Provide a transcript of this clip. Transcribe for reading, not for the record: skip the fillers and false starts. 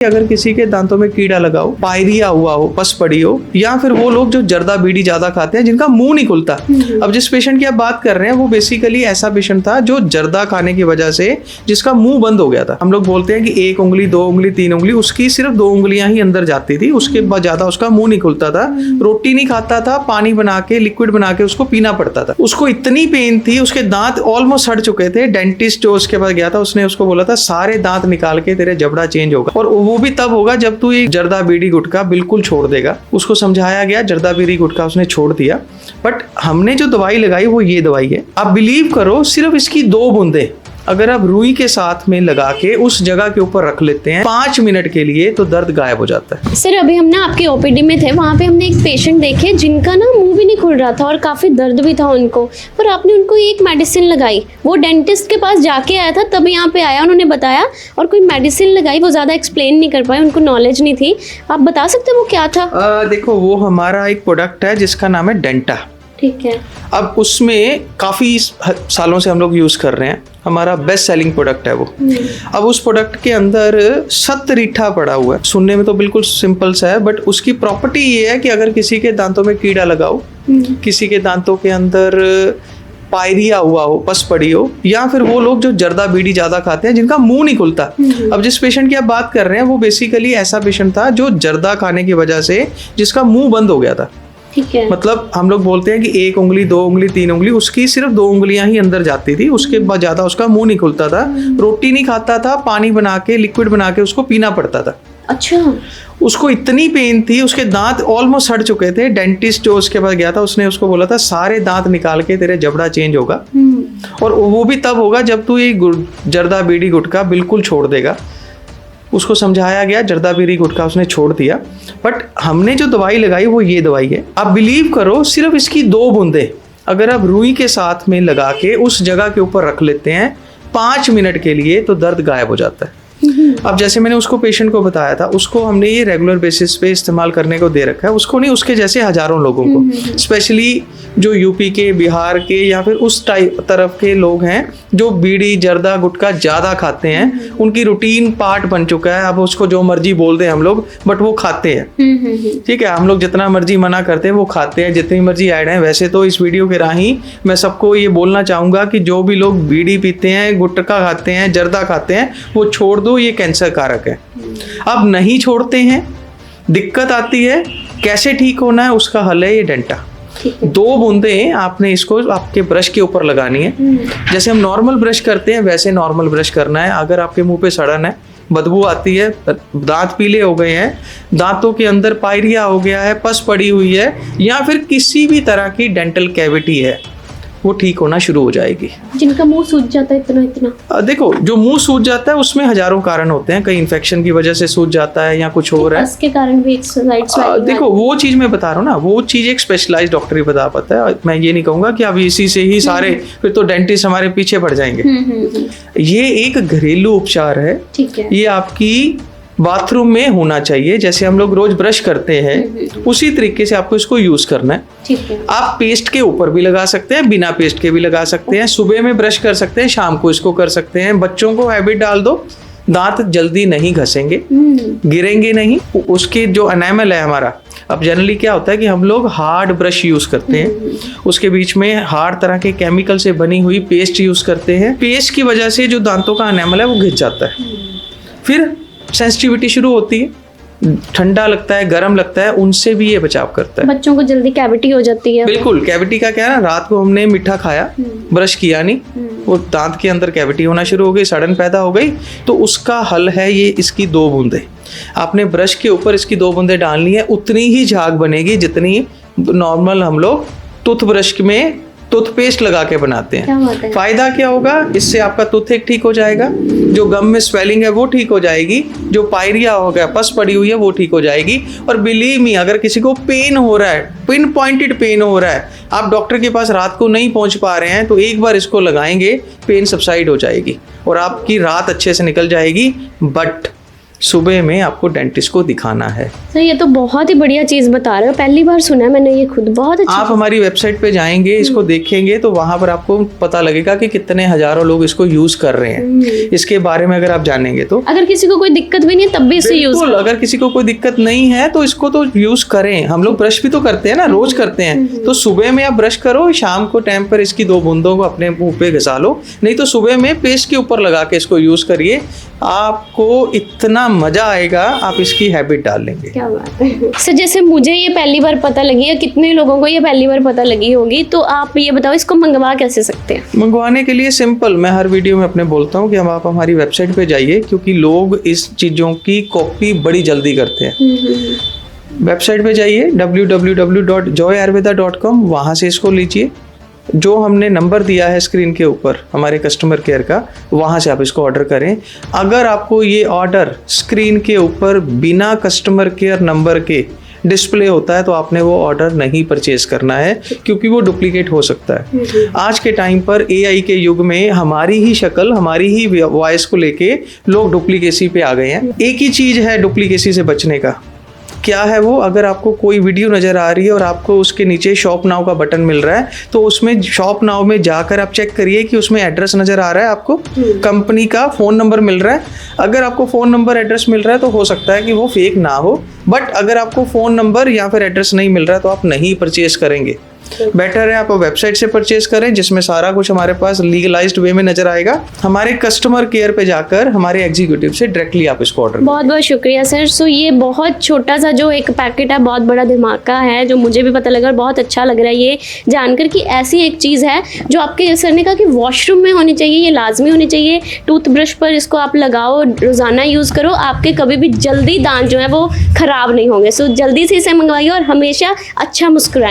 अगर किसी के दांतों में कीड़ा लगा हो, पायरिया हुआ हो, पस पड़ी हो, या फिर वो लोग जो जर्दा बीड़ी ज्यादा खाते हैं जिनका मुंह नहीं खुलता। अब जिस पेशेंट की आप बात कर रहे हैं वो बेसिकली ऐसा पेशेंट था जो जर्दा खाने की वजह से जिसका मुंह बंद हो गया था। हम लोग बोलते हैं कि 1 उंगली 2 उंगली 3 उंगली, उसकी सिर्फ 2 उंगलियां ही अंदर जाती थी, उसके बाद ज्यादा उसका मुंह नहीं खुलता था, रोटी नहीं खाता था, पानी बना के लिक्विड बना के उसको पीना पड़ता था। उसको इतनी पेन थी, उसके दांत ऑलमोस्ट सड़ चुके थे। डेंटिस्ट जो उसके पास गया था उसने उसको बोला था सारे दांत निकाल के तेरे जबड़ा चेंज होगा, और वो भी तब होगा जब तू ये जर्दा बीड़ी गुटखा बिल्कुल छोड़ देगा। उसको समझाया गया, जर्दा बीड़ी गुटखा उसने छोड़ दिया। बट हमने जो दवाई लगाई वो ये दवाई है। आप बिलीव करो, सिर्फ इसकी 2 बूंदे अगर आप रुई के साथ में लगा के उस जगह के ऊपर रख लेते हैं 5 मिनट के लिए, तो दर्द गायब हो जाता है। सर अभी हम ना आपके ओपीडी में थे, वहाँ पे हमने एक पेशेंट देखे जिनका ना मुंह भी नहीं खुल रहा था और काफ़ी दर्द भी था उनको, पर आपने उनको एक मेडिसिन लगाई। वो डेंटिस्ट के पास जाके आया था, तब यहाँ पे आया, उन्होंने बताया और कोई मेडिसिन लगाई। वो ज़्यादा एक्सप्लेन नहीं कर पाए, उनको नॉलेज नहीं थी। आप बता सकते वो क्या था? देखो, वो हमारा एक प्रोडक्ट है जिसका नाम है डेंटा। ठीक है। अब उसमें काफ़ी सालों से हम लोग यूज़ कर रहे हैं, हमारा बेस्ट सेलिंग प्रोडक्ट है वो। अब उस प्रोडक्ट के अंदर सतरीठा पड़ा हुआ है। सुनने में तो बिल्कुल सिंपल सा है, बट उसकी प्रॉपर्टी ये है कि अगर किसी के दांतों में कीड़ा लगा हो, किसी के दांतों के अंदर पायरिया हुआ हो, पस पड़ी हो, या फिर वो लोग जो जर्दा बीड़ी ज्यादा खाते हैं जिनका मुंह नहीं खुलता। अब जिस पेशेंट की आप बात कर रहे हैं वो बेसिकली ऐसा पेशेंट था जो जर्दा खाने की वजह से जिसका मुंह बंद हो गया था। ठीक है। मतलब हम लोग बोलते हैं कि 1 उंगली 2 उंगली 3 उंगली, उसकी सिर्फ 2 उंगलियां ही अंदर जाती थी, उसके बाद ज्यादा उसका मुंह नहीं खुलता था, रोटी नहीं खाता था, पानी बना के लिक्विड बना के उसको पीना पड़ता था। अच्छा। उसको इतनी पेन थी, उसके दांत ऑलमोस्ट सड़ चुके थे। डेंटिस्ट जो उसके पास गया था उसने उसको बोला था सारे दांत निकाल के तेरे जबड़ा चेंज होगा, और वो भी तब होगा जब तू ये जर्दा बीड़ी गुटखा बिल्कुल छोड़ देगा। उसको समझाया गया, जर्दा बीड़ी गुटखा उसने छोड़ दिया। बट हमने जो दवाई लगाई वो ये दवाई है। आप बिलीव करो, सिर्फ इसकी 2 बूंदे अगर आप रुई के साथ में लगा के उस जगह के ऊपर रख लेते हैं 5 मिनट के लिए, तो दर्द गायब हो जाता है। अब जैसे मैंने उसको पेशेंट को बताया था, उसको हमने ये रेगुलर बेसिस पे इस्तेमाल करने को दे रखा है। उसको नहीं, उसके जैसे हजारों लोगों को, स्पेशली जो यूपी के, बिहार के, या फिर उस तरफ के लोग हैं जो बीड़ी जर्दा गुटखा ज़्यादा खाते हैं, उनकी रूटीन पार्ट बन चुका है। अब उसको जो मर्जी बोल दें हम लोग, बट वो खाते हैं। ठीक है, हम लोग जितना मर्जी मना करते हैं वो खाते हैं, जितनी मर्जी ऐड है। वैसे तो इस वीडियो के राही मैं सबको ये बोलना चाहूँगा कि जो भी लोग बीड़ी पीते हैं, गुटखा खाते हैं, जर्दा खाते हैं, वो छोड़ दो, ये कैंसर कारक है। अब नहीं छोड़ते हैं, दिक्कत आती है, कैसे ठीक होना है उसका हल है ये डेंटा। 2 बूंदें आपने इसको आपके ब्रश के ऊपर लगानी है। जैसे हम नॉर्मल ब्रश करते हैं वैसे नॉर्मल ब्रश करना है। अगर आपके मुंह पे सड़न है, बदबू आती है, दांत पीले हो गए हैं, दांतों के अंदर पायरिया हो गया है, पस पड़ी हुई है, या फिर किसी भी तरह की डेंटल कैविटी है, वो ठीक होना शुरू हो जाएगी। जिनका मुंह सूज जाता है इतना देखो, जो मुंह सूज जाता है उसमें हजारों कारण होते हैं। कई इन्फेक्शन की वजह से सूज जाता है, या कुछ और है, उसके कारण भी देखो वो चीज मैं बता रहा हूँ ना, वो चीज एक स्पेशलाइज्ड डॉक्टर ही बता पाता है। मैं ये नहीं कहूंगा कि अब इसी से ही सारे, फिर तो डेंटिस्ट हमारे पीछे पड़ जाएंगे। ये एक घरेलू उपचार है। ठीक है। ये आपकी बाथरूम में होना चाहिए। जैसे हम लोग रोज ब्रश करते हैं उसी तरीके से आपको इसको यूज करना है। ठीक है। आप पेस्ट के ऊपर भी लगा सकते हैं, बिना पेस्ट के भी लगा सकते हैं, सुबह में ब्रश कर सकते हैं, शाम को इसको कर सकते हैं। बच्चों को हैबिट डाल दो, दांत जल्दी नहीं घसेंगे, गिरेंगे नहीं। उसके जो एनामल है हमारा, अब जनरली क्या होता है कि हम लोग हार्ड ब्रश यूज करते हैं, उसके बीच में हार्ड तरह के केमिकल से बनी हुई पेस्ट यूज करते हैं। पेस्ट की वजह से जो दांतों का एनामल है वो घिस जाता है, फिर सेंसिटिविटी शुरू होती है, ठंडा लगता है, गर्म लगता है, उनसे भी ये बचाव करता है। बच्चों को जल्दी कैविटी हो जाती है। बिल्कुल, कैविटी का क्या है ना, रात को हमने मीठा खाया, ब्रश किया नहीं, वो दांत के अंदर कैविटी होना शुरू हो गई, सड़न पैदा हो गई। तो उसका हल है ये, इसकी 2 बूंदे आपने ब्रश के ऊपर इसकी 2 बूंदे डालनी है। उतनी ही झाग बनेगी जितनी नॉर्मल हम लोग टूथब्रश में टूथपेस्ट लगा के बनाते हैं। फायदा क्या होगा, इससे आपका टूथेक ठीक हो जाएगा, जो गम में स्वेलिंग है वो ठीक हो जाएगी, जो पायरिया हो गया, पस पड़ी हुई है, वो ठीक हो जाएगी। और बिलीव मी, अगर किसी को पेन हो रहा है, पिन पॉइंटेड पेन हो रहा है, आप डॉक्टर के पास रात को नहीं पहुंच पा रहे हैं, तो एक बार इसको लगाएंगे, पेन सबसाइड हो जाएगी और आपकी रात अच्छे से निकल जाएगी। बट सुबह में आपको डेंटिस्ट को दिखाना है। सर ये तो बहुत ही बढ़िया चीज़ बता रहे हो, पहली बार सुना है मैंने ये खुद, बहुत अच्छा। आप हमारी वेबसाइट पे जाएंगे, इसको देखेंगे तो वहां पर आपको पता लगेगा कि कितने हजारों लोग इसको यूज कर रहे हैं। इसके बारे में अगर आप जानेंगे तो अगर किसी को कोई दिक्कत भी नहीं है तब भी इसे यूज, बिल्कुल, अगर किसी को कोई दिक्कत नहीं है तो इसको तो यूज करें। हम लोग ब्रश भी तो करते हैं ना, रोज करते हैं। तो सुबह में आप ब्रश करो, शाम को टाइम पर इसकी 2 बूंदों को अपने मुंह पे घसा लो, नहीं तो सुबह में पेस्ट के ऊपर लगा के इसको यूज करिए। आपको इतना मजा आएगा, आप इसकी हैबिट डाल लेंगे। क्या बात है सर। जैसे मुझे ये पहली बार पता लगी है, कितने लोगों को ये पहली बार पता लगी होगी, तो आप ये बताओ इसको मंगवा कैसे सकते हैं? मंगवाने के लिए सिंपल, मैं हर वीडियो में अपने बोलता हूँ कि हम आप हमारी वेबसाइट पे जाइए, क्योंकि लोग इस चीज़ों की कॉपी बड़ी जल्दी करते हैं। वेबसाइट पे जाइए www.joyayurveda.com, वहाँ से इसको लीजिए। जो हमने नंबर दिया है स्क्रीन के ऊपर हमारे कस्टमर केयर का, वहाँ से आप इसको ऑर्डर करें। अगर आपको ये ऑर्डर स्क्रीन के ऊपर बिना कस्टमर केयर नंबर के डिस्प्ले होता है तो आपने वो ऑर्डर नहीं परचेज करना है, क्योंकि वो डुप्लीकेट हो सकता है। आज के टाइम पर AI के युग में हमारी ही शक्ल, हमारी ही वॉइस को लेके लोग डुप्लीकेसी पे आ गए हैं। एक ही चीज़ है डुप्लीकेसी से बचने का, क्या है वो? अगर आपको कोई वीडियो नज़र आ रही है और आपको उसके नीचे शॉप नाउ का बटन मिल रहा है, तो उसमें शॉप नाउ में जाकर आप चेक करिए कि उसमें एड्रेस नज़र आ रहा है, आपको कंपनी का फ़ोन नंबर मिल रहा है। अगर आपको फ़ोन नंबर एड्रेस मिल रहा है तो हो सकता है कि वो फेक ना हो, बट अगर आपको फ़ोन नंबर या फिर एड्रेस नहीं मिल रहा है तो आप नहीं परचेज करेंगे। बेटर है आप वेबसाइट से परचेज करें, जिसमें सारा कुछ हमारे पास लीगलाइज्ड वे में नजर आएगा। हमारे कस्टमर केयर पे जाकर हमारे एग्जीक्यूटिव से डायरेक्टली आप इसको ऑर्डर। बहुत बहुत शुक्रिया सर। सो ये बहुत छोटा सा जो एक पैकेट है, बहुत बड़ा धमाका है, जो मुझे भी पता लगा और बहुत अच्छा लग रहा है ये जानकर कि ऐसी एक चीज़ है जो आपके सर ने कहा कि वॉशरूम में होनी चाहिए, ये लाजमी होनी चाहिए। टूथब्रश पर इसको आप लगाओ, रोज़ाना यूज़ करो, आपके कभी भी जल्दी दांत जो है वो ख़राब नहीं होंगे। सो जल्दी से इसे मंगवाइए और हमेशा अच्छा मुस्कुराएं।